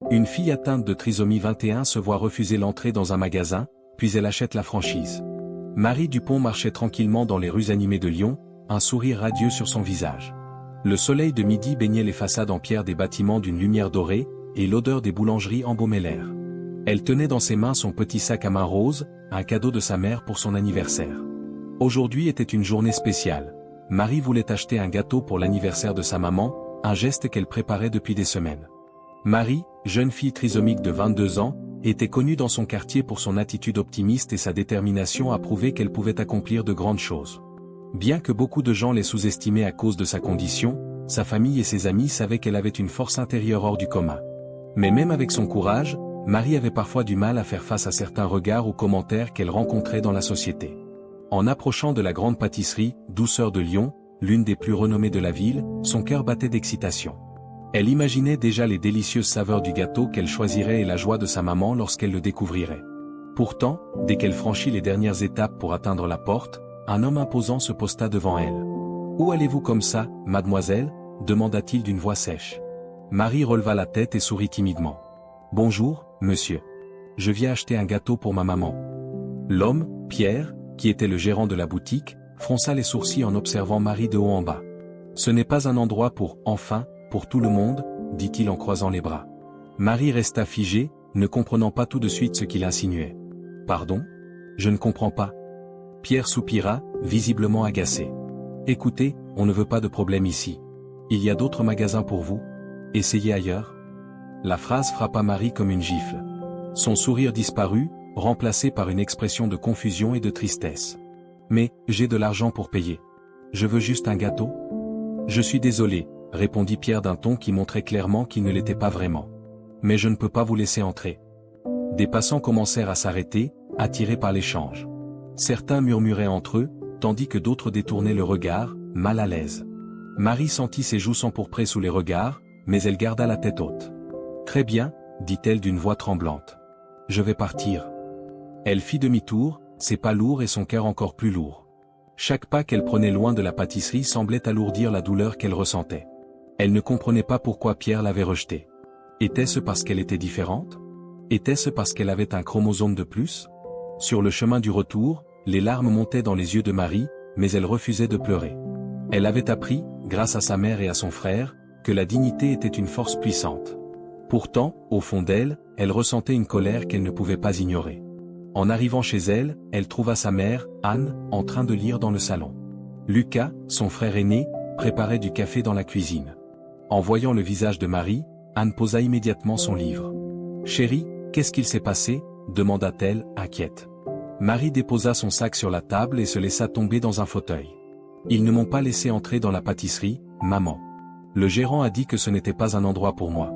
Une fille atteinte de trisomie 21 se voit refuser l'entrée dans un magasin, puis elle achète la franchise. Marie Dupont marchait tranquillement dans les rues animées de Lyon, un sourire radieux sur son visage. Le soleil de midi baignait les façades en pierre des bâtiments d'une lumière dorée, et l'odeur des boulangeries embaumait l'air. Elle tenait dans ses mains son petit sac à main rose, un cadeau de sa mère pour son anniversaire. Aujourd'hui était une journée spéciale. Marie voulait acheter un gâteau pour l'anniversaire de sa maman, un geste qu'elle préparait depuis des semaines. Marie, jeune fille trisomique de 22 ans, était connue dans son quartier pour son attitude optimiste et sa détermination à prouver qu'elle pouvait accomplir de grandes choses. Bien que beaucoup de gens l'aient sous-estimée à cause de sa condition, sa famille et ses amis savaient qu'elle avait une force intérieure hors du commun. Mais même avec son courage, Marie avait parfois du mal à faire face à certains regards ou commentaires qu'elle rencontrait dans la société. En approchant de la grande pâtisserie, Douceur de Lyon, l'une des plus renommées de la ville, son cœur battait d'excitation. Elle imaginait déjà les délicieuses saveurs du gâteau qu'elle choisirait et la joie de sa maman lorsqu'elle le découvrirait. Pourtant, dès qu'elle franchit les dernières étapes pour atteindre la porte, un homme imposant se posta devant elle. « Où allez-vous comme ça, mademoiselle » demanda-t-il d'une voix sèche. Marie releva la tête et sourit timidement. « Bonjour, monsieur. Je viens acheter un gâteau pour ma maman. » L'homme, Pierre, qui était le gérant de la boutique, fronça les sourcils en observant Marie de haut en bas. « Ce n'est pas un endroit pour « enfin » pour tout le monde, dit-il en croisant les bras. Marie resta figée, ne comprenant pas tout de suite ce qu'il insinuait. « Pardon ? Je ne comprends pas. » Pierre soupira, visiblement agacé. « Écoutez, on ne veut pas de problème ici. Il y a d'autres magasins pour vous. Essayez ailleurs. » La phrase frappa Marie comme une gifle. Son sourire disparut, remplacé par une expression de confusion et de tristesse. « Mais, j'ai de l'argent pour payer. Je veux juste un gâteau. »« Je suis désolé, » répondit Pierre d'un ton qui montrait clairement qu'il ne l'était pas vraiment. « Mais je ne peux pas vous laisser entrer. » Des passants commencèrent à s'arrêter, attirés par l'échange. Certains murmuraient entre eux, tandis que d'autres détournaient le regard, mal à l'aise. Marie sentit ses joues s'empourprer sous les regards, mais elle garda la tête haute. « Très bien, » dit-elle d'une voix tremblante. « Je vais partir. » Elle fit demi-tour, ses pas lourds et son cœur encore plus lourd. Chaque pas qu'elle prenait loin de la pâtisserie semblait alourdir la douleur qu'elle ressentait. Elle ne comprenait pas pourquoi Pierre l'avait rejetée. Était-ce parce qu'elle était différente? Était-ce parce qu'elle avait un chromosome de plus? Sur le chemin du retour, les larmes montaient dans les yeux de Marie, mais elle refusait de pleurer. Elle avait appris, grâce à sa mère et à son frère, que la dignité était une force puissante. Pourtant, au fond d'elle, elle ressentait une colère qu'elle ne pouvait pas ignorer. En arrivant chez elle, elle trouva sa mère, Anne, en train de lire dans le salon. Lucas, son frère aîné, préparait du café dans la cuisine. En voyant le visage de Marie, Anne posa immédiatement son livre. « Chérie, qu'est-ce qu'il s'est passé ?» demanda-t-elle, inquiète. Marie déposa son sac sur la table et se laissa tomber dans un fauteuil. « Ils ne m'ont pas laissé entrer dans la pâtisserie, maman. Le gérant a dit que ce n'était pas un endroit pour moi. »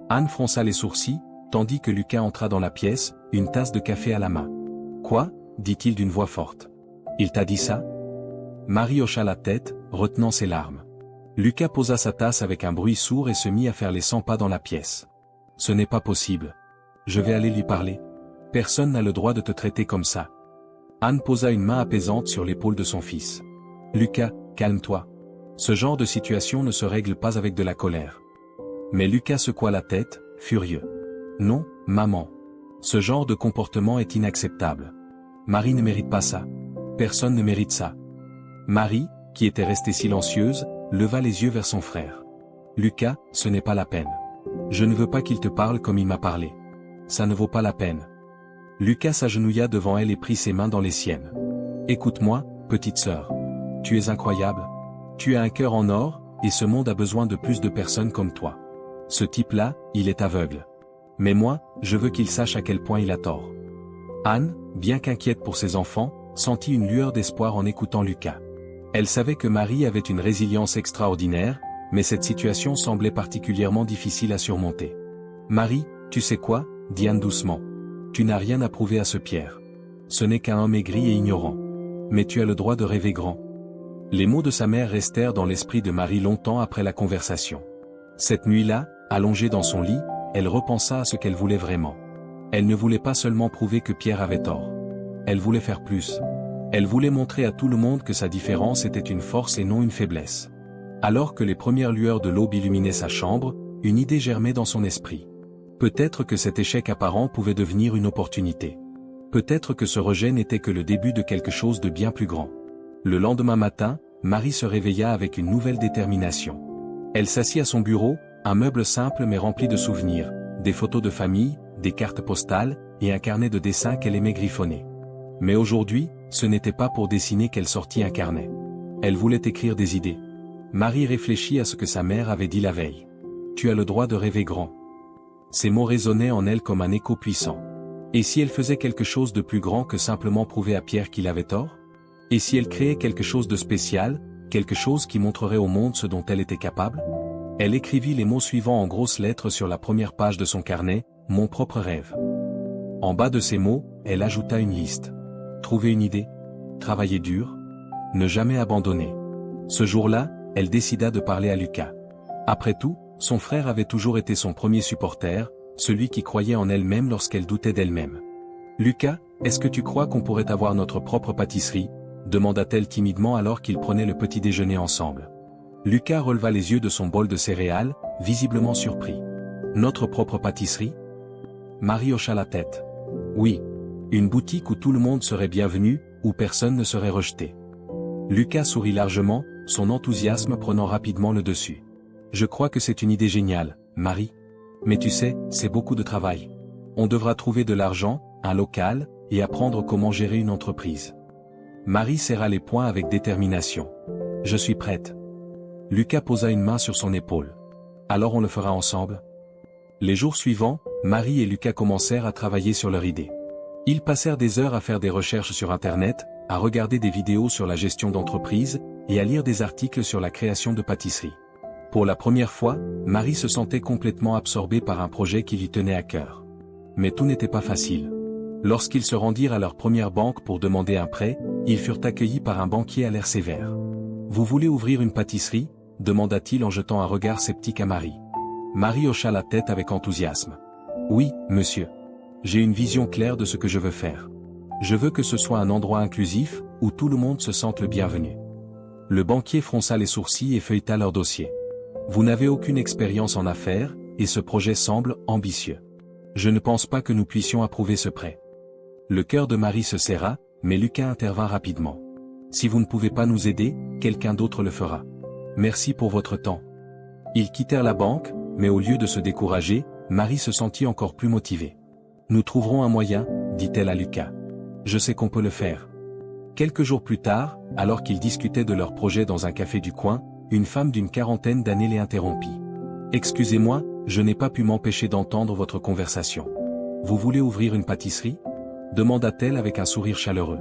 Anne fronça les sourcils, tandis que Lucas entra dans la pièce, une tasse de café à la main. « Quoi ?» dit-il d'une voix forte. « Il t'a dit ça ?» Marie hocha la tête, retenant ses larmes. Lucas posa sa tasse avec un bruit sourd et se mit à faire les 100 pas dans la pièce. « Ce n'est pas possible. Je vais aller lui parler. Personne n'a le droit de te traiter comme ça. » Anne posa une main apaisante sur l'épaule de son fils. « Lucas, calme-toi. Ce genre de situation ne se règle pas avec de la colère. » Mais Lucas secoua la tête, furieux. « Non, maman. Ce genre de comportement est inacceptable. Marie ne mérite pas ça. Personne ne mérite ça. » Marie, qui était restée silencieuse, leva les yeux vers son frère. « Lucas, ce n'est pas la peine. Je ne veux pas qu'il te parle comme il m'a parlé. Ça ne vaut pas la peine. » Lucas s'agenouilla devant elle et prit ses mains dans les siennes. « Écoute-moi, petite sœur. Tu es incroyable. Tu as un cœur en or, et ce monde a besoin de plus de personnes comme toi. Ce type-là, il est aveugle. Mais moi, je veux qu'il sache à quel point il a tort. » Anne, bien qu'inquiète pour ses enfants, sentit une lueur d'espoir en écoutant Lucas. Elle savait que Marie avait une résilience extraordinaire, mais cette situation semblait particulièrement difficile à surmonter. « Marie, tu sais quoi ?» dit Anne doucement. « Tu n'as rien à prouver à ce Pierre. Ce n'est qu'un homme aigri et ignorant. Mais tu as le droit de rêver grand. » Les mots de sa mère restèrent dans l'esprit de Marie longtemps après la conversation. Cette nuit-là, allongée dans son lit, elle repensa à ce qu'elle voulait vraiment. Elle ne voulait pas seulement prouver que Pierre avait tort. Elle voulait faire plus. Elle voulait montrer à tout le monde que sa différence était une force et non une faiblesse. Alors que les premières lueurs de l'aube illuminaient sa chambre, une idée germait dans son esprit. Peut-être que cet échec apparent pouvait devenir une opportunité. Peut-être que ce rejet n'était que le début de quelque chose de bien plus grand. Le lendemain matin, Marie se réveilla avec une nouvelle détermination. Elle s'assit à son bureau, un meuble simple mais rempli de souvenirs, des photos de famille, des cartes postales, et un carnet de dessins qu'elle aimait griffonner. Mais aujourd'hui, ce n'était pas pour dessiner qu'elle sortit un carnet. Elle voulait écrire des idées. Marie réfléchit à ce que sa mère avait dit la veille. « Tu as le droit de rêver grand ». Ces mots résonnaient en elle comme un écho puissant. Et si elle faisait quelque chose de plus grand que simplement prouver à Pierre qu'il avait tort? Et si elle créait quelque chose de spécial, quelque chose qui montrerait au monde ce dont elle était capable? Elle écrivit les mots suivants en grosses lettres sur la première page de son carnet, « Mon propre rêve ». En bas de ces mots, elle ajouta une liste. Trouver une idée, travailler dur, ne jamais abandonner. Ce jour-là, elle décida de parler à Lucas. Après tout, son frère avait toujours été son premier supporter, celui qui croyait en elle-même lorsqu'elle doutait d'elle-même. « Lucas, est-ce que tu crois qu'on pourrait avoir notre propre pâtisserie ?» demanda-t-elle timidement alors qu'ils prenaient le petit déjeuner ensemble. Lucas releva les yeux de son bol de céréales, visiblement surpris. « Notre propre pâtisserie ?» Marie hocha la tête. « Oui. Une boutique où tout le monde serait bienvenu, où personne ne serait rejeté. » Lucas sourit largement, son enthousiasme prenant rapidement le dessus. « Je crois que c'est une idée géniale, Marie. Mais tu sais, c'est beaucoup de travail. On devra trouver de l'argent, un local, et apprendre comment gérer une entreprise. » Marie serra les poings avec détermination. « Je suis prête. » Lucas posa une main sur son épaule. « Alors on le fera ensemble ?» Les jours suivants, Marie et Lucas commencèrent à travailler sur leur idée. Ils passèrent des heures à faire des recherches sur Internet, à regarder des vidéos sur la gestion d'entreprise, et à lire des articles sur la création de pâtisseries. Pour la première fois, Marie se sentait complètement absorbée par un projet qui lui tenait à cœur. Mais tout n'était pas facile. Lorsqu'ils se rendirent à leur première banque pour demander un prêt, ils furent accueillis par un banquier à l'air sévère. « Vous voulez ouvrir une pâtisserie ?» demanda-t-il en jetant un regard sceptique à Marie. Marie hocha la tête avec enthousiasme. « Oui, monsieur. J'ai une vision claire de ce que je veux faire. Je veux que ce soit un endroit inclusif, où tout le monde se sente le bienvenu. » Le banquier fronça les sourcils et feuilleta leur dossier. « Vous n'avez aucune expérience en affaires, et ce projet semble ambitieux. Je ne pense pas que nous puissions approuver ce prêt. » Le cœur de Marie se serra, mais Lucas intervint rapidement. « Si vous ne pouvez pas nous aider, quelqu'un d'autre le fera. Merci pour votre temps. » Ils quittèrent la banque, mais au lieu de se décourager, Marie se sentit encore plus motivée. « Nous trouverons un moyen, » dit-elle à Lucas. « Je sais qu'on peut le faire. » Quelques jours plus tard, alors qu'ils discutaient de leur projet dans un café du coin, une femme d'une quarantaine d'années les interrompit. « Excusez-moi, je n'ai pas pu m'empêcher d'entendre votre conversation. Vous voulez ouvrir une pâtisserie ?» demanda-t-elle avec un sourire chaleureux.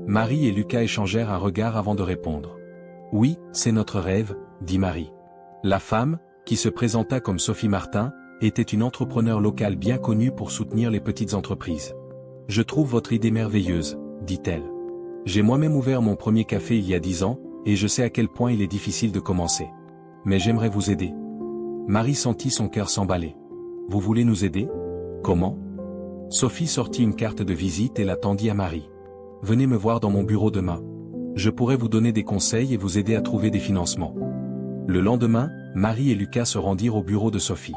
Marie et Lucas échangèrent un regard avant de répondre. « Oui, c'est notre rêve, » dit Marie. La femme, qui se présenta comme Sophie Martin, était une entrepreneure locale bien connue pour soutenir les petites entreprises. « Je trouve votre idée merveilleuse, » dit-elle. « J'ai moi-même ouvert mon premier café il y a 10 ans, et je sais à quel point il est difficile de commencer. Mais j'aimerais vous aider. » Marie sentit son cœur s'emballer. « Vous voulez nous aider? Comment ?» Sophie sortit une carte de visite et la tendit à Marie. « Venez me voir dans mon bureau demain. Je pourrais vous donner des conseils et vous aider à trouver des financements. » Le lendemain, Marie et Lucas se rendirent au bureau de Sophie.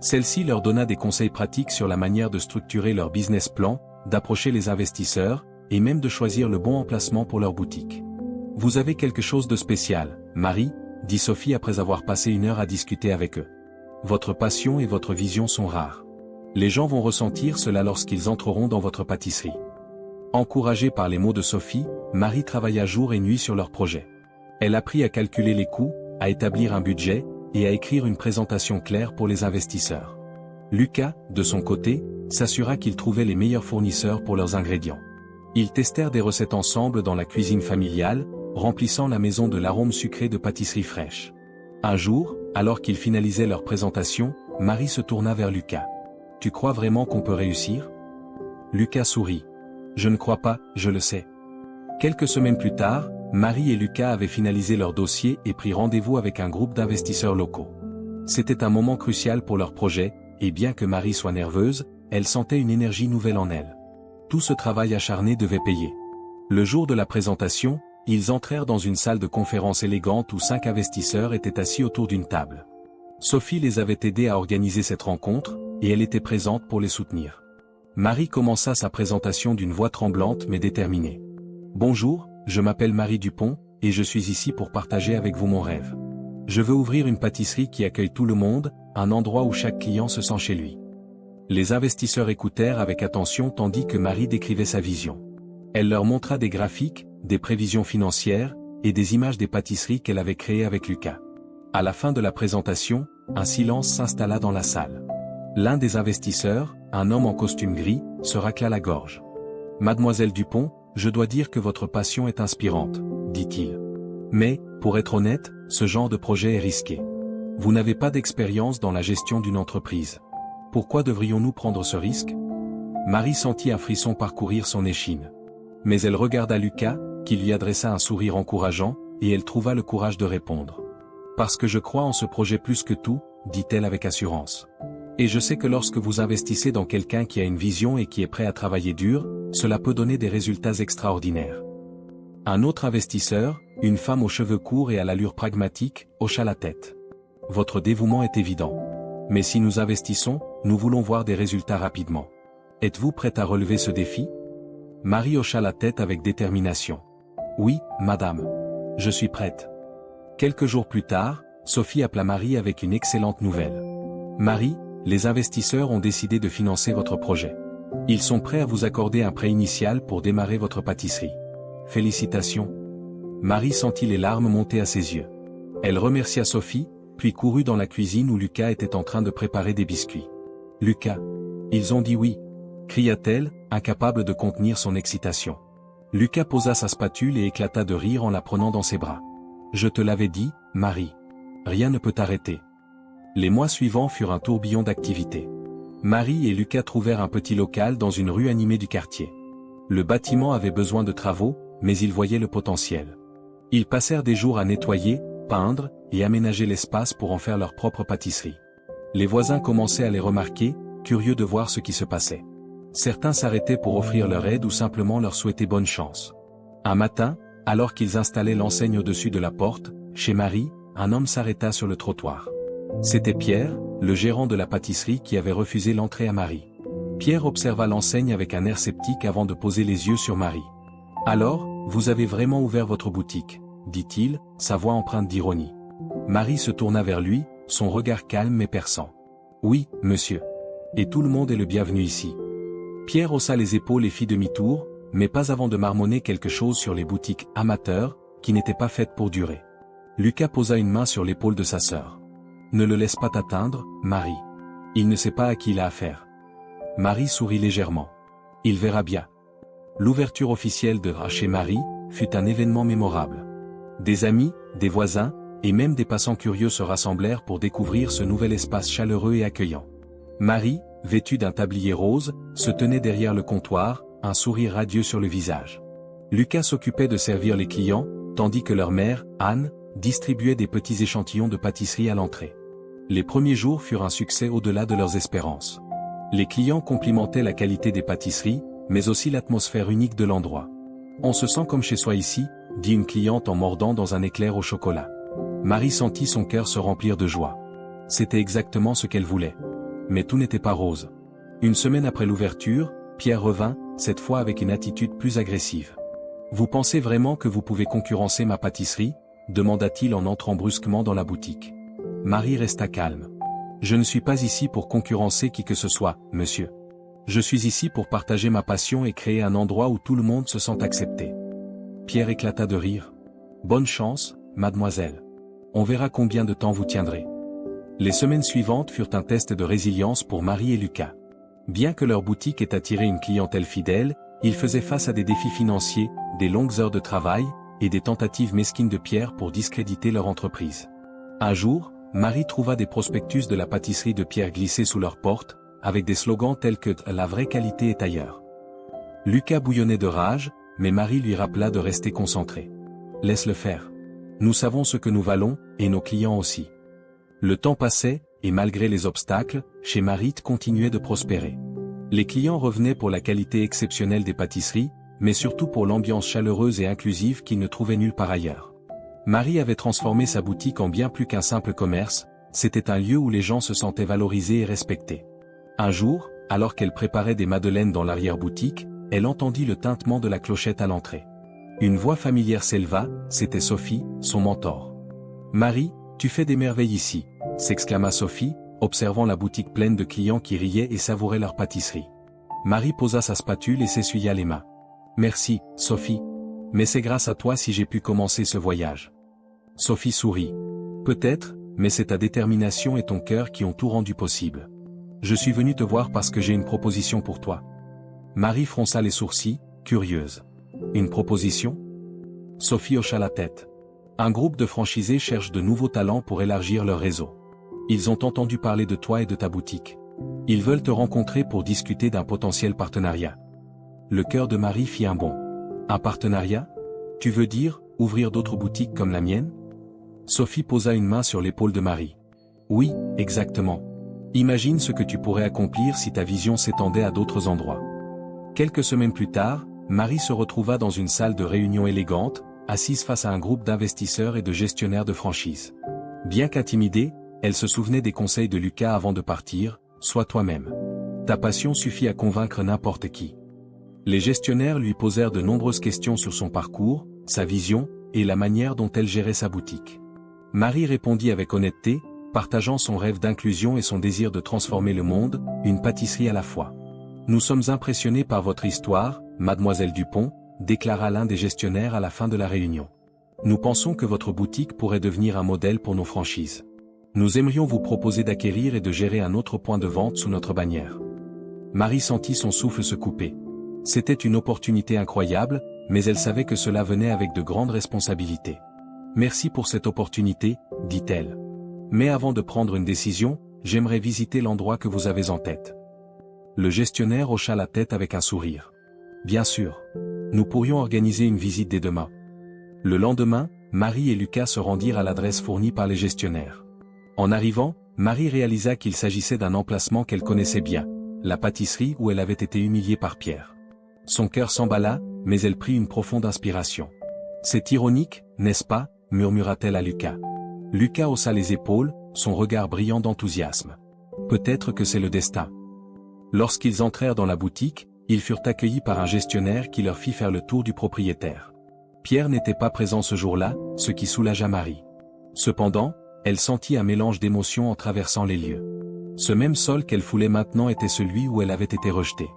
Celle-ci leur donna des conseils pratiques sur la manière de structurer leur business plan, d'approcher les investisseurs, et même de choisir le bon emplacement pour leur boutique. « Vous avez quelque chose de spécial, Marie, » dit Sophie après avoir passé une heure à discuter avec eux. « Votre passion et votre vision sont rares. Les gens vont ressentir cela lorsqu'ils entreront dans votre pâtisserie. » Encouragée par les mots de Sophie, Marie travailla jour et nuit sur leur projet. Elle apprit à calculer les coûts, à établir un budget, et à écrire une présentation claire pour les investisseurs. Lucas, de son côté, s'assura qu'il trouvait les meilleurs fournisseurs pour leurs ingrédients. Ils testèrent des recettes ensemble dans la cuisine familiale, remplissant la maison de l'arôme sucré de pâtisserie fraîche. Un jour, alors qu'ils finalisaient leur présentation, Marie se tourna vers Lucas. « Tu crois vraiment qu'on peut réussir ?» Lucas sourit. « Je ne crois pas, je le sais. » Quelques semaines plus tard, Marie et Lucas avaient finalisé leur dossier et pris rendez-vous avec un groupe d'investisseurs locaux. C'était un moment crucial pour leur projet, et bien que Marie soit nerveuse, elle sentait une énergie nouvelle en elle. Tout ce travail acharné devait payer. Le jour de la présentation, ils entrèrent dans une salle de conférence élégante où 5 investisseurs étaient assis autour d'une table. Sophie les avait aidés à organiser cette rencontre, et elle était présente pour les soutenir. Marie commença sa présentation d'une voix tremblante mais déterminée. « Bonjour, je m'appelle Marie Dupont, et je suis ici pour partager avec vous mon rêve. Je veux ouvrir une pâtisserie qui accueille tout le monde, un endroit où chaque client se sent chez lui. » Les investisseurs écoutèrent avec attention tandis que Marie décrivait sa vision. Elle leur montra des graphiques, des prévisions financières, et des images des pâtisseries qu'elle avait créées avec Lucas. À la fin de la présentation, un silence s'installa dans la salle. L'un des investisseurs, un homme en costume gris, se racla la gorge. « Mademoiselle Dupont, je dois dire que votre passion est inspirante, » dit-il. « Mais, pour être honnête, ce genre de projet est risqué. Vous n'avez pas d'expérience dans la gestion d'une entreprise. Pourquoi devrions-nous prendre ce risque ?» Marie sentit un frisson parcourir son échine. Mais elle regarda Lucas, qui lui adressa un sourire encourageant, et elle trouva le courage de répondre. « Parce que je crois en ce projet plus que tout, » dit-elle avec assurance. « Et je sais que lorsque vous investissez dans quelqu'un qui a une vision et qui est prêt à travailler dur, cela peut donner des résultats extraordinaires. » Un autre investisseur, une femme aux cheveux courts et à l'allure pragmatique, hocha la tête. « Votre dévouement est évident. Mais si nous investissons, nous voulons voir des résultats rapidement. Êtes-vous prête à relever ce défi ?» Marie hocha la tête avec détermination. « Oui, madame. Je suis prête. » Quelques jours plus tard, Sophie appela Marie avec une excellente nouvelle. « Marie, les investisseurs ont décidé de financer votre projet. Ils sont prêts à vous accorder un prêt initial pour démarrer votre pâtisserie. Félicitations. » Marie sentit les larmes monter à ses yeux. Elle remercia Sophie, puis courut dans la cuisine où Lucas était en train de préparer des biscuits. « Lucas. Ils ont dit oui !» cria-t-elle, incapable de contenir son excitation. Lucas posa sa spatule et éclata de rire en la prenant dans ses bras. « Je te l'avais dit, Marie. Rien ne peut t'arrêter. » Les mois suivants furent un tourbillon d'activités. Marie et Lucas trouvèrent un petit local dans une rue animée du quartier. Le bâtiment avait besoin de travaux, mais ils voyaient le potentiel. Ils passèrent des jours à nettoyer, peindre, et aménager l'espace pour en faire leur propre pâtisserie. Les voisins commençaient à les remarquer, curieux de voir ce qui se passait. Certains s'arrêtaient pour offrir leur aide ou simplement leur souhaiter bonne chance. Un matin, alors qu'ils installaient l'enseigne au-dessus de la porte, chez Marie, un homme s'arrêta sur le trottoir. C'était Pierre, le gérant de la pâtisserie qui avait refusé l'entrée à Marie. Pierre observa l'enseigne avec un air sceptique avant de poser les yeux sur Marie. « Alors, vous avez vraiment ouvert votre boutique ?» dit-il, sa voix empreinte d'ironie. Marie se tourna vers lui, son regard calme mais perçant. « Oui, monsieur. Et tout le monde est le bienvenu ici. » Pierre haussa les épaules et fit demi-tour, mais pas avant de marmonner quelque chose sur les boutiques amateurs, qui n'étaient pas faites pour durer. Lucas posa une main sur l'épaule de sa sœur. « Ne le laisse pas t'atteindre, Marie. Il ne sait pas à qui il a affaire. » Marie sourit légèrement. « Il verra bien. » L'ouverture officielle de chez Marie fut un événement mémorable. Des amis, des voisins, et même des passants curieux se rassemblèrent pour découvrir ce nouvel espace chaleureux et accueillant. Marie, vêtue d'un tablier rose, se tenait derrière le comptoir, un sourire radieux sur le visage. Lucas s'occupait de servir les clients, tandis que leur mère, Anne, distribuait des petits échantillons de pâtisserie à l'entrée. Les premiers jours furent un succès au-delà de leurs espérances. Les clients complimentaient la qualité des pâtisseries, mais aussi l'atmosphère unique de l'endroit. « On se sent comme chez soi ici », dit une cliente en mordant dans un éclair au chocolat. Marie sentit son cœur se remplir de joie. C'était exactement ce qu'elle voulait. Mais tout n'était pas rose. Une semaine après l'ouverture, Pierre revint, cette fois avec une attitude plus agressive. « Vous pensez vraiment que vous pouvez concurrencer ma pâtisserie ?» demanda-t-il en entrant brusquement dans la boutique. Marie resta calme. « Je ne suis pas ici pour concurrencer qui que ce soit, monsieur. Je suis ici pour partager ma passion et créer un endroit où tout le monde se sent accepté. » Pierre éclata de rire. « Bonne chance, mademoiselle. On verra combien de temps vous tiendrez. » Les semaines suivantes furent un test de résilience pour Marie et Lucas. Bien que leur boutique ait attiré une clientèle fidèle, ils faisaient face à des défis financiers, des longues heures de travail, et des tentatives mesquines de Pierre pour discréditer leur entreprise. Un jour, Marie trouva des prospectus de la pâtisserie de Pierre glissés sous leur porte, avec des slogans tels que « La vraie qualité est ailleurs ». Lucas bouillonnait de rage, mais Marie lui rappela de rester concentré. « Laisse-le faire. Nous savons ce que nous valons, et nos clients aussi. » Le temps passait, et malgré les obstacles, chez Marie continuait de prospérer. Les clients revenaient pour la qualité exceptionnelle des pâtisseries, mais surtout pour l'ambiance chaleureuse et inclusive qu'ils ne trouvaient nulle part ailleurs. Marie avait transformé sa boutique en bien plus qu'un simple commerce, c'était un lieu où les gens se sentaient valorisés et respectés. Un jour, alors qu'elle préparait des madeleines dans l'arrière-boutique, elle entendit le tintement de la clochette à l'entrée. Une voix familière s'éleva, c'était Sophie, son mentor. « Marie, tu fais des merveilles ici », s'exclama Sophie, observant la boutique pleine de clients qui riaient et savouraient leur pâtisserie. Marie posa sa spatule et s'essuya les mains. « Merci, Sophie. Mais c'est grâce à toi si j'ai pu commencer ce voyage. » Sophie sourit. « Peut-être, mais c'est ta détermination et ton cœur qui ont tout rendu possible. Je suis venue te voir parce que j'ai une proposition pour toi. » Marie fronça les sourcils, curieuse. « Une proposition ?» Sophie hocha la tête. « Un groupe de franchisés cherche de nouveaux talents pour élargir leur réseau. Ils ont entendu parler de toi et de ta boutique. Ils veulent te rencontrer pour discuter d'un potentiel partenariat. » Le cœur de Marie fit un bond. « Un partenariat ? Tu veux dire, ouvrir d'autres boutiques comme la mienne ?» Sophie posa une main sur l'épaule de Marie. « Oui, exactement. Imagine ce que tu pourrais accomplir si ta vision s'étendait à d'autres endroits. » Quelques semaines plus tard, Marie se retrouva dans une salle de réunion élégante, assise face à un groupe d'investisseurs et de gestionnaires de franchise. Bien qu'intimidée, elle se souvenait des conseils de Lucas avant de partir, « Sois toi-même. Ta passion suffit à convaincre n'importe qui. » Les gestionnaires lui posèrent de nombreuses questions sur son parcours, sa vision, et la manière dont elle gérait sa boutique. Marie répondit avec honnêteté, partageant son rêve d'inclusion et son désir de transformer le monde, une pâtisserie à la fois. « Nous sommes impressionnés par votre histoire, mademoiselle Dupont », déclara l'un des gestionnaires à la fin de la réunion. « Nous pensons que votre boutique pourrait devenir un modèle pour nos franchises. Nous aimerions vous proposer d'acquérir et de gérer un autre point de vente sous notre bannière. » Marie sentit son souffle se couper. C'était une opportunité incroyable, mais elle savait que cela venait avec de grandes responsabilités. « Merci pour cette opportunité, » dit-elle. « Mais avant de prendre une décision, j'aimerais visiter l'endroit que vous avez en tête. » Le gestionnaire hocha la tête avec un sourire. « Bien sûr. Nous pourrions organiser une visite dès demain. » Le lendemain, Marie et Lucas se rendirent à l'adresse fournie par les gestionnaires. En arrivant, Marie réalisa qu'il s'agissait d'un emplacement qu'elle connaissait bien, la pâtisserie où elle avait été humiliée par Pierre. Son cœur s'emballa, mais elle prit une profonde inspiration. « C'est ironique, n'est-ce pas ?» murmura-t-elle à Lucas. Lucas haussa les épaules, son regard brillant d'enthousiasme. « Peut-être que c'est le destin. » Lorsqu'ils entrèrent dans la boutique, ils furent accueillis par un gestionnaire qui leur fit faire le tour du propriétaire. Pierre n'était pas présent ce jour-là, ce qui soulagea Marie. Cependant, elle sentit un mélange d'émotions en traversant les lieux. Ce même sol qu'elle foulait maintenant était celui où elle avait été rejetée.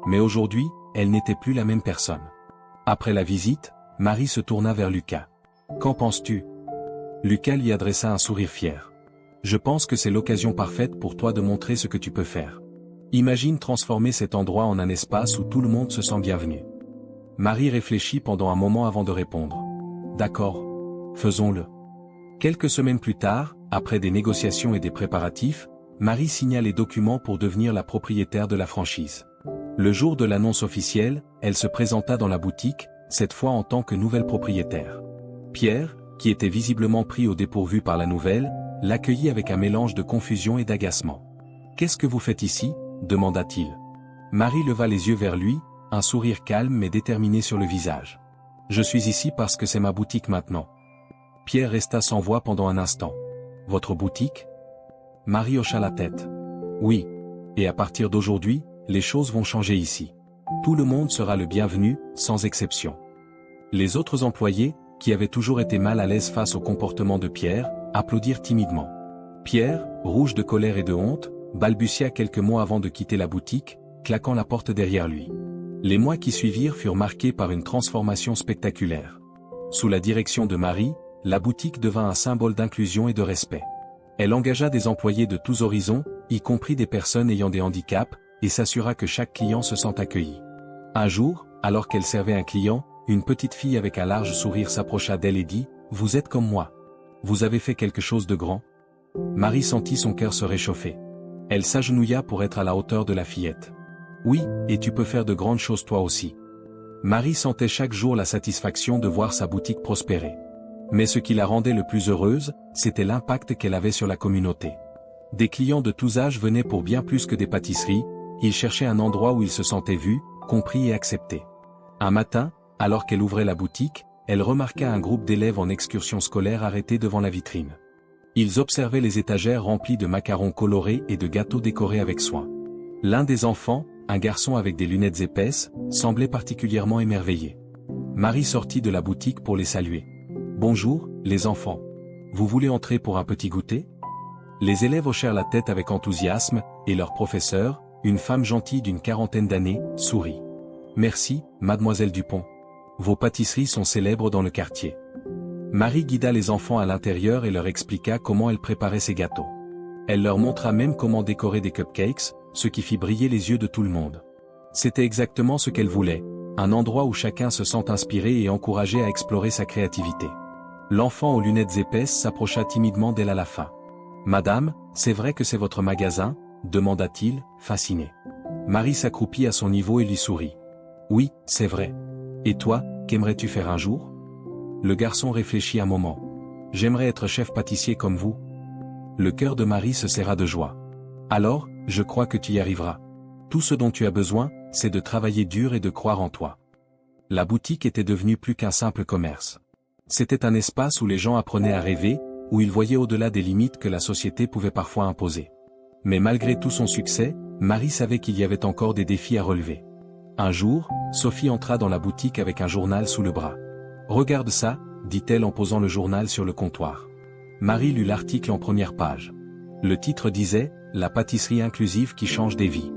Mais aujourd'hui, elle n'était plus la même personne. Après la visite, Marie se tourna vers Lucas. « Qu'en penses-tu » Lucas lui adressa un sourire fier. « Je pense que c'est l'occasion parfaite pour toi de montrer ce que tu peux faire. Imagine transformer cet endroit en un espace où tout le monde se sent bienvenu. » Marie réfléchit pendant un moment avant de répondre. « D'accord. Faisons-le. » Quelques semaines plus tard, après des négociations et des préparatifs, Marie signa les documents pour devenir la propriétaire de la franchise. Le jour de l'annonce officielle, elle se présenta dans la boutique, cette fois en tant que nouvelle propriétaire. Pierre, qui était visiblement pris au dépourvu par la nouvelle, l'accueillit avec un mélange de confusion et d'agacement. « Qu'est-ce que vous faites ici ?» demanda-t-il. Marie leva les yeux vers lui, un sourire calme mais déterminé sur le visage. « Je suis ici parce que c'est ma boutique maintenant. » Pierre resta sans voix pendant un instant. « Votre boutique ?» Marie hocha la tête. « Oui. Et à partir d'aujourd'hui, les choses vont changer ici. Tout le monde sera le bienvenu, sans exception. » Les autres employés, qui avaient toujours été mal à l'aise face au comportement de Pierre, applaudirent timidement. Pierre, rouge de colère et de honte, balbutia quelques mots avant de quitter la boutique, claquant la porte derrière lui. Les mois qui suivirent furent marqués par une transformation spectaculaire. Sous la direction de Marie, la boutique devint un symbole d'inclusion et de respect. Elle engagea des employés de tous horizons, y compris des personnes ayant des handicaps, et s'assura que chaque client se sent accueilli. Un jour, alors qu'elle servait un client, une petite fille avec un large sourire s'approcha d'elle et dit « Vous êtes comme moi. Vous avez fait quelque chose de grand ?» Marie sentit son cœur se réchauffer. Elle s'agenouilla pour être à la hauteur de la fillette. « Oui, et tu peux faire de grandes choses toi aussi. » Marie sentait chaque jour la satisfaction de voir sa boutique prospérer. Mais ce qui la rendait le plus heureuse, c'était l'impact qu'elle avait sur la communauté. Des clients de tous âges venaient pour bien plus que des pâtisseries, ils cherchaient un endroit où ils se sentaient vus, compris et acceptés. Un matin, alors qu'elle ouvrait la boutique, elle remarqua un groupe d'élèves en excursion scolaire arrêtés devant la vitrine... Ils observaient les étagères remplies de macarons colorés et de gâteaux décorés avec soin. L'un des enfants, un garçon avec des lunettes épaisses, semblait particulièrement émerveillé. Marie sortit de la boutique pour les saluer. « Bonjour, les enfants. Vous voulez entrer pour un petit goûter ?» Les élèves hochèrent la tête avec enthousiasme, et leur professeur, une femme gentille d'une quarantaine d'années, sourit. « Merci, mademoiselle Dupont. Vos pâtisseries sont célèbres dans le quartier. » Marie guida les enfants à l'intérieur et leur expliqua comment elle préparait ses gâteaux. Elle leur montra même comment décorer des cupcakes, ce qui fit briller les yeux de tout le monde. C'était exactement ce qu'elle voulait, un endroit où chacun se sent inspiré et encouragé à explorer sa créativité. L'enfant aux lunettes épaisses s'approcha timidement d'elle à la fin. « Madame, c'est vrai que c'est votre magasin ?» demanda-t-il, fasciné. Marie s'accroupit à son niveau et lui sourit. « Oui, c'est vrai. Et toi, qu'aimerais-tu faire un jour ?» Le garçon réfléchit un moment. « J'aimerais être chef pâtissier comme vous. » Le cœur de Marie se serra de joie. « Alors, je crois que tu y arriveras. Tout ce dont tu as besoin, c'est de travailler dur et de croire en toi. » La boutique était devenue plus qu'un simple commerce. C'était un espace où les gens apprenaient à rêver, où ils voyaient au-delà des limites que la société pouvait parfois imposer. Mais malgré tout son succès, Marie savait qu'il y avait encore des défis à relever. Un jour, Sophie entra dans la boutique avec un journal sous le bras. « Regarde ça », dit-elle en posant le journal sur le comptoir. Marie lut l'article en première page. Le titre disait « La pâtisserie inclusive qui change des vies ».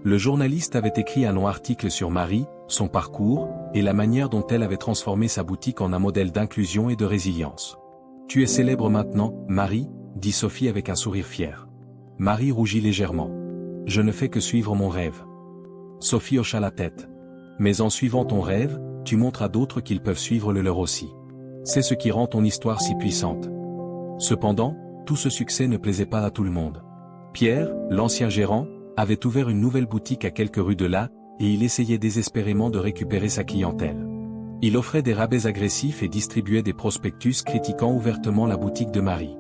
Le journaliste avait écrit un long article sur Marie, son parcours, et la manière dont elle avait transformé sa boutique en un modèle d'inclusion et de résilience. « Tu es célèbre maintenant, Marie », dit Sophie avec un sourire fier. Marie rougit légèrement. « Je ne fais que suivre mon rêve. » Sophie hocha la tête. « Mais en suivant ton rêve, tu montres à d'autres qu'ils peuvent suivre le leur aussi. C'est ce qui rend ton histoire si puissante. » Cependant, tout ce succès ne plaisait pas à tout le monde. Pierre, l'ancien gérant, avait ouvert une nouvelle boutique à quelques rues de là, et il essayait désespérément de récupérer sa clientèle. Il offrait des rabais agressifs et distribuait des prospectus critiquant ouvertement la boutique de Marie.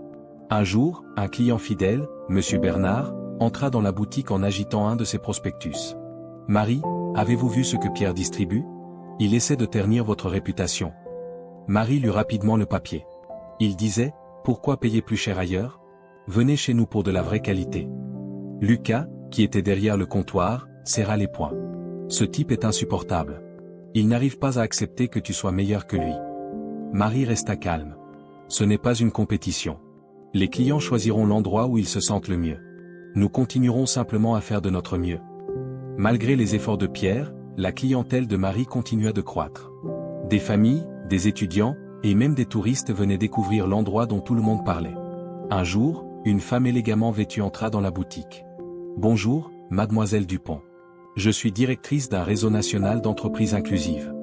Un jour, un client fidèle, M. Bernard, entra dans la boutique en agitant un de ses prospectus. « Marie, avez-vous vu ce que Pierre distribue? Il essaie de ternir votre réputation. » Marie lut rapidement le papier. Il disait « Pourquoi payer plus cher ailleurs? Venez chez nous pour de la vraie qualité. » Lucas, qui était derrière le comptoir, serra les poings. « Ce type est insupportable. Il n'arrive pas à accepter que tu sois meilleur que lui. » Marie resta calme. Ce n'est pas une compétition. Les clients choisiront l'endroit où ils se sentent le mieux. Nous continuerons simplement à faire de notre mieux. Malgré les efforts de Pierre, la clientèle de Marie continua de croître. Des familles, des étudiants, et même des touristes venaient découvrir l'endroit dont tout le monde parlait. Un jour, une femme élégamment vêtue entra dans la boutique. « Bonjour, mademoiselle Dupont. Je suis directrice d'un réseau national d'entreprises inclusives.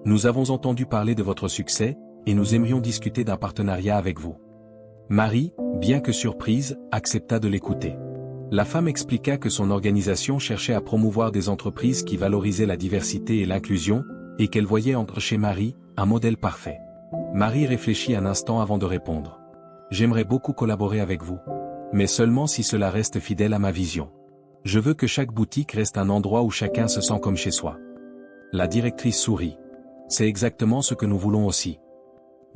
Nous avons entendu parler de votre succès, et nous aimerions discuter d'un partenariat avec vous. » Marie, bien que surprise, accepta de l'écouter. La femme expliqua que son organisation cherchait à promouvoir des entreprises qui valorisaient la diversité et l'inclusion, et qu'elle voyait entre chez Marie, un modèle parfait. Marie réfléchit un instant avant de répondre. « J'aimerais beaucoup collaborer avec vous. Mais seulement si cela reste fidèle à ma vision. Je veux que chaque boutique reste un endroit où chacun se sent comme chez soi. » La directrice sourit. « C'est exactement ce que nous voulons aussi. »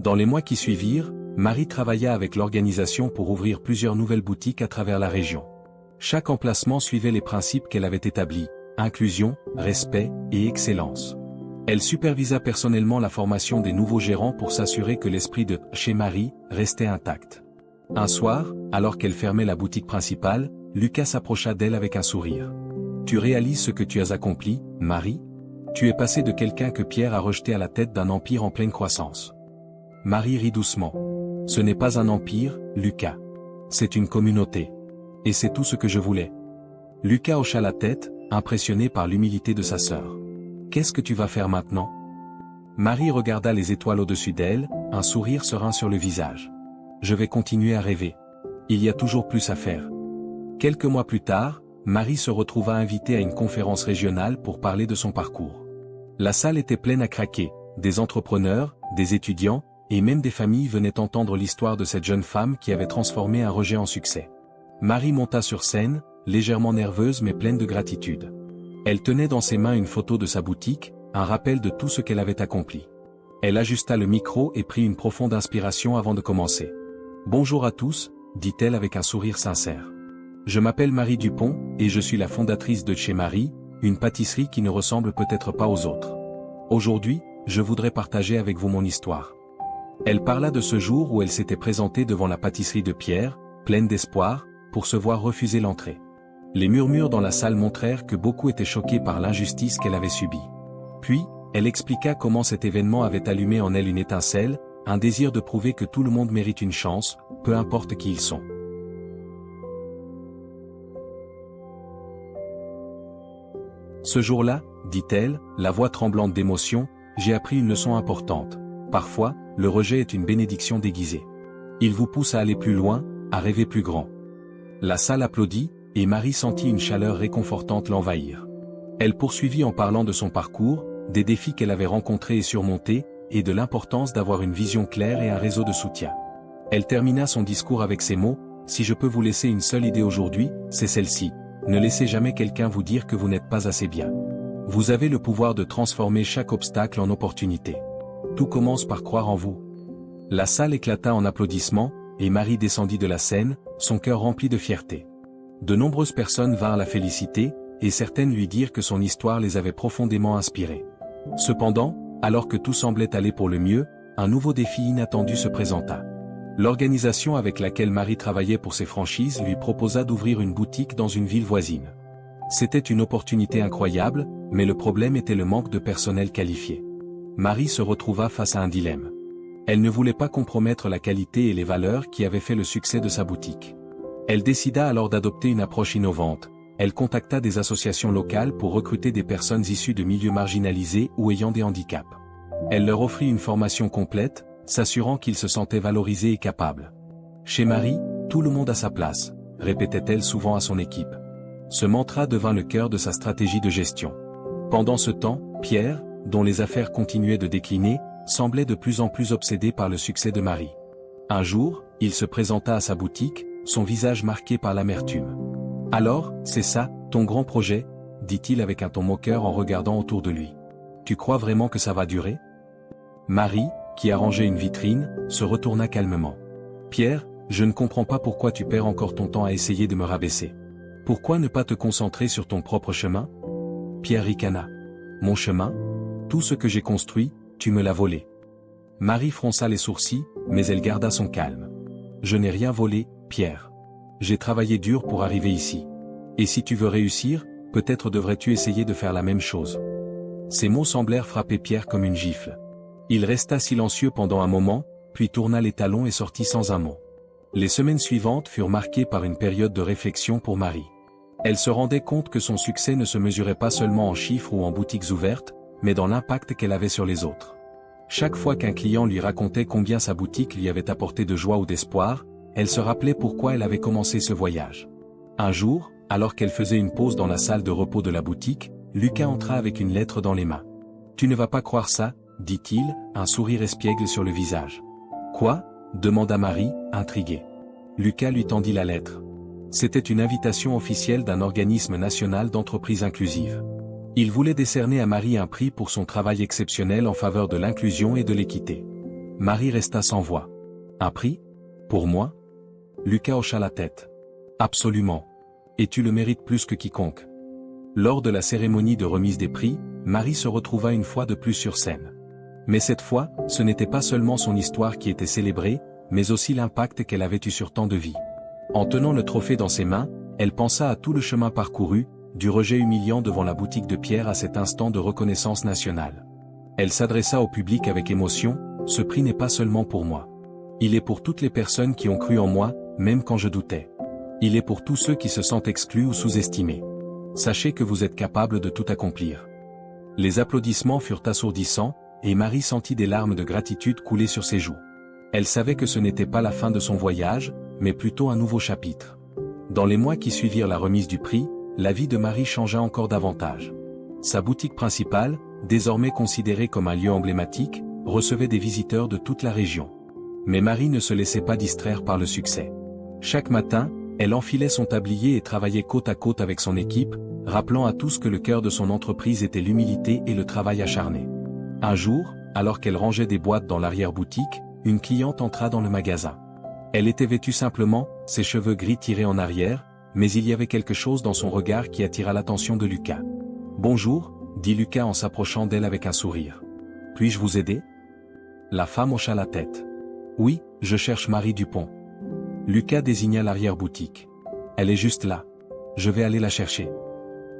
Dans les mois qui suivirent, Marie travailla avec l'organisation pour ouvrir plusieurs nouvelles boutiques à travers la région. Chaque emplacement suivait les principes qu'elle avait établis, inclusion, respect et excellence. Elle supervisa personnellement la formation des nouveaux gérants pour s'assurer que l'esprit de « chez Marie » restait intact. Un soir, alors qu'elle fermait la boutique principale, Lucas s'approcha d'elle avec un sourire. « Tu réalises ce que tu as accompli, Marie? Tu es passée de quelqu'un que Pierre a rejeté à la tête d'un empire en pleine croissance. » Marie rit doucement. « Ce n'est pas un empire, Lucas. C'est une communauté. Et c'est tout ce que je voulais. » Lucas hocha la tête, impressionné par l'humilité de sa sœur. « Qu'est-ce que tu vas faire maintenant ?» Marie regarda les étoiles au-dessus d'elle, un sourire serein sur le visage. « Je vais continuer à rêver. Il y a toujours plus à faire. » Quelques mois plus tard, Marie se retrouva invitée à une conférence régionale pour parler de son parcours. La salle était pleine à craquer, des entrepreneurs, des étudiants, et même des familles venaient entendre l'histoire de cette jeune femme qui avait transformé un rejet en succès. Marie monta sur scène, légèrement nerveuse mais pleine de gratitude. Elle tenait dans ses mains une photo de sa boutique, un rappel de tout ce qu'elle avait accompli. Elle ajusta le micro et prit une profonde inspiration avant de commencer. « Bonjour à tous », dit-elle avec un sourire sincère. « Je m'appelle Marie Dupont, et je suis la fondatrice de Chez Marie, une pâtisserie qui ne ressemble peut-être pas aux autres. Aujourd'hui, je voudrais partager avec vous mon histoire. Elle parla de ce jour où elle s'était présentée devant la pâtisserie de Pierre, pleine d'espoir, pour se voir refuser l'entrée. Les murmures dans la salle montrèrent que beaucoup étaient choqués par l'injustice qu'elle avait subie. Puis, elle expliqua comment cet événement avait allumé en elle une étincelle, un désir de prouver que tout le monde mérite une chance, peu importe qui ils sont. Ce jour-là, dit-elle, la voix tremblante d'émotion, j'ai appris une leçon importante. Parfois, le rejet est une bénédiction déguisée. Il vous pousse à aller plus loin, à rêver plus grand. La salle applaudit, et Marie sentit une chaleur réconfortante l'envahir. Elle poursuivit en parlant de son parcours, des défis qu'elle avait rencontrés et surmontés, et de l'importance d'avoir une vision claire et un réseau de soutien. Elle termina son discours avec ces mots, « Si je peux vous laisser une seule idée aujourd'hui, c'est celle-ci. Ne laissez jamais quelqu'un vous dire que vous n'êtes pas assez bien. Vous avez le pouvoir de transformer chaque obstacle en opportunité. Tout commence par croire en vous. » La salle éclata en applaudissements, et Marie descendit de la scène, son cœur rempli de fierté. De nombreuses personnes vinrent la féliciter, et certaines lui dirent que son histoire les avait profondément inspirées. Cependant, alors que tout semblait aller pour le mieux, un nouveau défi inattendu se présenta. L'organisation avec laquelle Marie travaillait pour ses franchises lui proposa d'ouvrir une boutique dans une ville voisine. C'était une opportunité incroyable, mais le problème était le manque de personnel qualifié. Marie se retrouva face à un dilemme. Elle ne voulait pas compromettre la qualité et les valeurs qui avaient fait le succès de sa boutique. Elle décida alors d'adopter une approche innovante. Elle contacta des associations locales pour recruter des personnes issues de milieux marginalisés ou ayant des handicaps. Elle leur offrit une formation complète, s'assurant qu'ils se sentaient valorisés et capables. Chez Marie, tout le monde a sa place, répétait-elle souvent à son équipe. Ce mantra devint le cœur de sa stratégie de gestion. Pendant ce temps, Pierre, dont les affaires continuaient de décliner, semblait de plus en plus obsédé par le succès de Marie. Un jour, il se présenta à sa boutique, son visage marqué par l'amertume. « Alors, c'est ça, ton grand projet ?» dit-il avec un ton moqueur en regardant autour de lui. « Tu crois vraiment que ça va durer ?» Marie, qui arrangeait une vitrine, se retourna calmement. « Pierre, je ne comprends pas pourquoi tu perds encore ton temps à essayer de me rabaisser. Pourquoi ne pas te concentrer sur ton propre chemin ?» Pierre ricana. « Mon chemin ? Tout ce que j'ai construit, tu me l'as volé. » Marie fronça les sourcils, mais elle garda son calme. « Je n'ai rien volé, Pierre. J'ai travaillé dur pour arriver ici. Et si tu veux réussir, peut-être devrais-tu essayer de faire la même chose. » Ces mots semblèrent frapper Pierre comme une gifle. Il resta silencieux pendant un moment, puis tourna les talons et sortit sans un mot. Les semaines suivantes furent marquées par une période de réflexion pour Marie. Elle se rendait compte que son succès ne se mesurait pas seulement en chiffres ou en boutiques ouvertes, mais dans l'impact qu'elle avait sur les autres. Chaque fois qu'un client lui racontait combien sa boutique lui avait apporté de joie ou d'espoir, elle se rappelait pourquoi elle avait commencé ce voyage. Un jour, alors qu'elle faisait une pause dans la salle de repos de la boutique, Lucas entra avec une lettre dans les mains. « Tu ne vas pas croire ça ?» dit-il, un sourire espiègle sur le visage. « Quoi ?» demanda Marie, intriguée. Lucas lui tendit la lettre. C'était une invitation officielle d'un organisme national d'entreprises inclusives. Il voulait décerner à Marie un prix pour son travail exceptionnel en faveur de l'inclusion et de l'équité. Marie resta sans voix. « Un prix ? Pour moi ?» Lucas hocha la tête. « Absolument. Et tu le mérites plus que quiconque. » Lors de la cérémonie de remise des prix, Marie se retrouva une fois de plus sur scène. Mais cette fois, ce n'était pas seulement son histoire qui était célébrée, mais aussi l'impact qu'elle avait eu sur tant de vies. En tenant le trophée dans ses mains, elle pensa à tout le chemin parcouru, du rejet humiliant devant la boutique de Pierre à cet instant de reconnaissance nationale. Elle s'adressa au public avec émotion, « Ce prix n'est pas seulement pour moi. Il est pour toutes les personnes qui ont cru en moi, même quand je doutais. Il est pour tous ceux qui se sentent exclus ou sous-estimés. Sachez que vous êtes capable de tout accomplir. » Les applaudissements furent assourdissants, et Marie sentit des larmes de gratitude couler sur ses joues. Elle savait que ce n'était pas la fin de son voyage, mais plutôt un nouveau chapitre. Dans les mois qui suivirent la remise du prix, la vie de Marie changea encore davantage. Sa boutique principale, désormais considérée comme un lieu emblématique, recevait des visiteurs de toute la région. Mais Marie ne se laissait pas distraire par le succès. Chaque matin, elle enfilait son tablier et travaillait côte à côte avec son équipe, rappelant à tous que le cœur de son entreprise était l'humilité et le travail acharné. Un jour, alors qu'elle rangeait des boîtes dans l'arrière-boutique, une cliente entra dans le magasin. Elle était vêtue simplement, ses cheveux gris tirés en arrière, mais il y avait quelque chose dans son regard qui attira l'attention de Lucas. « Bonjour », dit Lucas en s'approchant d'elle avec un sourire. « Puis-je vous aider ?» La femme hocha la tête. « Oui, je cherche Marie Dupont. » Lucas désigna l'arrière-boutique. « Elle est juste là. Je vais aller la chercher. »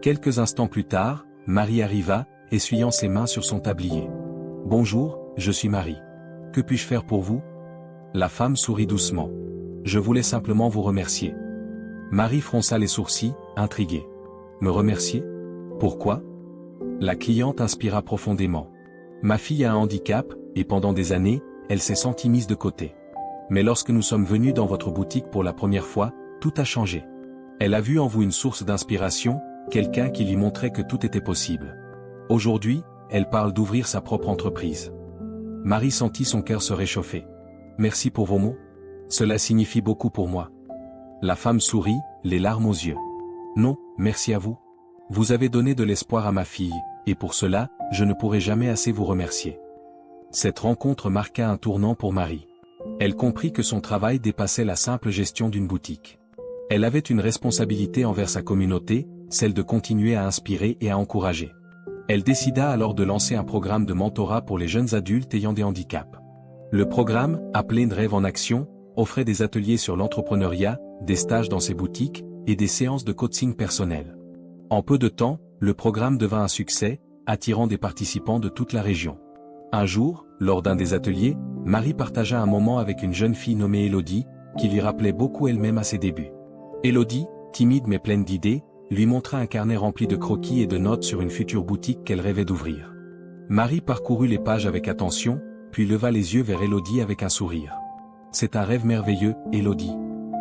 Quelques instants plus tard, Marie arriva, essuyant ses mains sur son tablier. « Bonjour, je suis Marie. Que puis-je faire pour vous ?» La femme sourit doucement. « Je voulais simplement vous remercier. » Marie fronça les sourcils, intriguée. « Me remercier ? Pourquoi ?» La cliente inspira profondément. « Ma fille a un handicap, et pendant des années, elle s'est sentie mise de côté. Mais lorsque nous sommes venus dans votre boutique pour la première fois, tout a changé. Elle a vu en vous une source d'inspiration, quelqu'un qui lui montrait que tout était possible. Aujourd'hui, elle parle d'ouvrir sa propre entreprise. » Marie sentit son cœur se réchauffer. « Merci pour vos mots. Cela signifie beaucoup pour moi. » La femme sourit, les larmes aux yeux. « Non, merci à vous. Vous avez donné de l'espoir à ma fille, et pour cela, je ne pourrai jamais assez vous remercier. » Cette rencontre marqua un tournant pour Marie. Elle comprit que son travail dépassait la simple gestion d'une boutique. Elle avait une responsabilité envers sa communauté, celle de continuer à inspirer et à encourager. Elle décida alors de lancer un programme de mentorat pour les jeunes adultes ayant des handicaps. Le programme, appelé Rêve en Action, offrait des ateliers sur l'entrepreneuriat, des stages dans ses boutiques, et des séances de coaching personnel. En peu de temps, le programme devint un succès, attirant des participants de toute la région. Un jour, lors d'un des ateliers, Marie partagea un moment avec une jeune fille nommée Élodie, qui lui rappelait beaucoup elle-même à ses débuts. Élodie, timide mais pleine d'idées, lui montra un carnet rempli de croquis et de notes sur une future boutique qu'elle rêvait d'ouvrir. Marie parcourut les pages avec attention, puis leva les yeux vers Élodie avec un sourire. « C'est un rêve merveilleux, Élodie.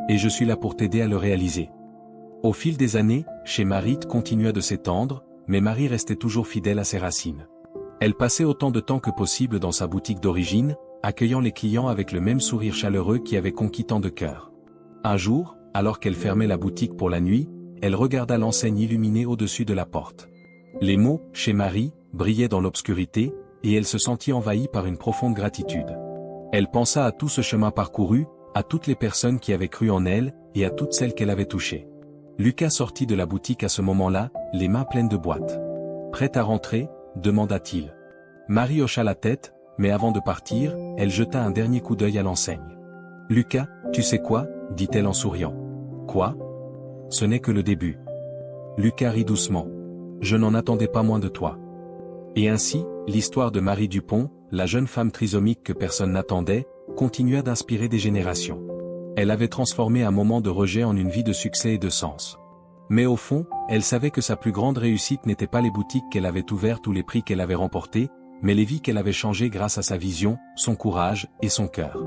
Et je suis là pour t'aider à le réaliser. » Au fil des années, chez Marie continua de s'étendre, mais Marie restait toujours fidèle à ses racines. Elle passait autant de temps que possible dans sa boutique d'origine, accueillant les clients avec le même sourire chaleureux qui avait conquis tant de cœurs. Un jour, alors qu'elle fermait la boutique pour la nuit, elle regarda l'enseigne illuminée au-dessus de la porte. Les mots « chez Marie » brillaient dans l'obscurité, et elle se sentit envahie par une profonde gratitude. Elle pensa à tout ce chemin parcouru, à toutes les personnes qui avaient cru en elle, et à toutes celles qu'elle avait touchées. Lucas sortit de la boutique à ce moment-là, les mains pleines de boîtes. « Prête à rentrer ?» demanda-t-il. Marie hocha la tête, mais avant de partir, elle jeta un dernier coup d'œil à l'enseigne. « Lucas, tu sais quoi ?» dit-elle en souriant. « Quoi ? Ce n'est que le début. » Lucas rit doucement. « Je n'en attendais pas moins de toi. » Et ainsi, l'histoire de Marie Dupont, la jeune femme trisomique que personne n'attendait, continua d'inspirer des générations. Elle avait transformé un moment de rejet en une vie de succès et de sens. Mais au fond, elle savait que sa plus grande réussite n'était pas les boutiques qu'elle avait ouvertes ou les prix qu'elle avait remportés, mais les vies qu'elle avait changées grâce à sa vision, son courage et son cœur.